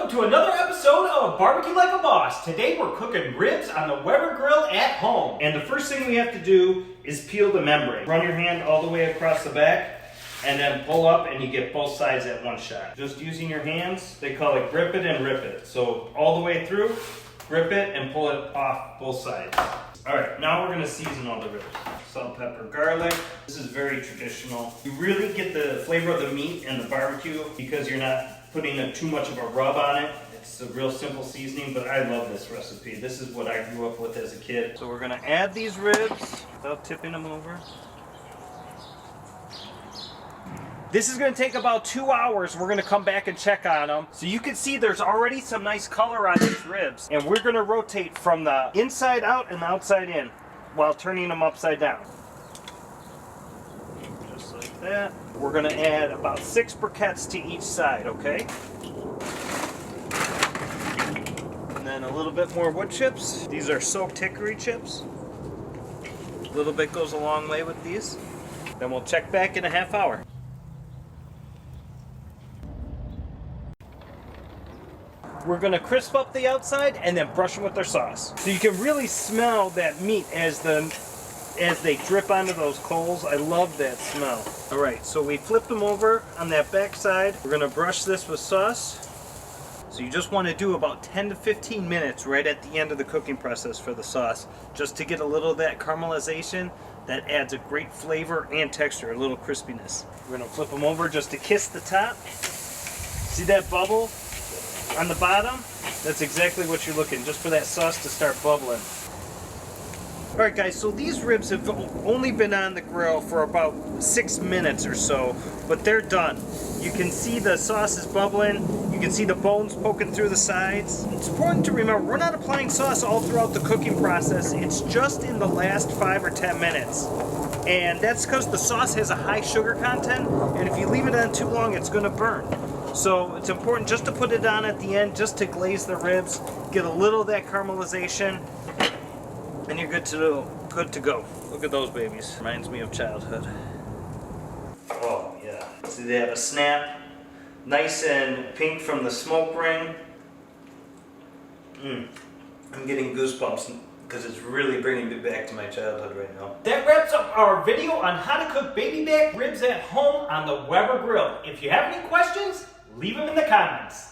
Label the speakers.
Speaker 1: welcome to another episode of Barbecue Like a Boss. Today we're cooking ribs on the Weber grill at home. And the first thing we have to do is peel the membrane. Run your hand all the way across the back and then pull up and you get both sides at one shot. Just using your hands, they call it grip it and rip it. So all the way through, grip it and pull it off both sides. Alright, now we're going to season all the ribs. Salt, pepper, garlic. This is very traditional. You really get the flavor of the meat and the barbecue because you're not putting too much of a rub on it. It's a real simple seasoning, but I love this recipe. This is what I grew up with as a kid. So we're going to add these ribs without tipping them over. This is going to take about 2 hours. We're going to come back and check on them. So you can see there's already some nice color on these ribs. And we're going to rotate from the inside out and the outside in while turning them upside down. Just like that. We're going to add about 6 briquettes to each side, okay? And then a little bit more wood chips. These are soaked hickory chips. A little bit goes a long way with these. Then we'll check back in a half hour. We're going to crisp up the outside and then brush them with our sauce. So you can really smell that meat as they drip onto those coals. I love that smell. Alright, so we flip them over on that back side. We're going to brush this with sauce. So you just want to do about 10 to 15 minutes right at the end of the cooking process for the sauce, just to get a little of that caramelization that adds a great flavor and texture, a little crispiness. We're going to flip them over just to kiss the top. See that bubble on the bottom? That's exactly what you're looking, just for that sauce to start bubbling. Alright guys, so these ribs have only been on the grill for about 6 minutes or so, but they're done. You can see the sauce is bubbling, you can see the bones poking through the sides. It's important to remember, we're not applying sauce all throughout the cooking process, it's just in the last 5 or 10 minutes. And that's because the sauce has a high sugar content, and if you leave it on too long, it's going to burn. So it's important just to put it on at the end, just to glaze the ribs, get a little of that caramelization, and you're good to go. Look at those babies. Reminds me of childhood. Oh yeah. See, they have a snap, nice and pink from the smoke ring. I'm getting goosebumps because it's really bringing me back to my childhood right now. That wraps up our video on how to cook baby back ribs at home on the Weber grill. If you have any questions, leave them in the comments.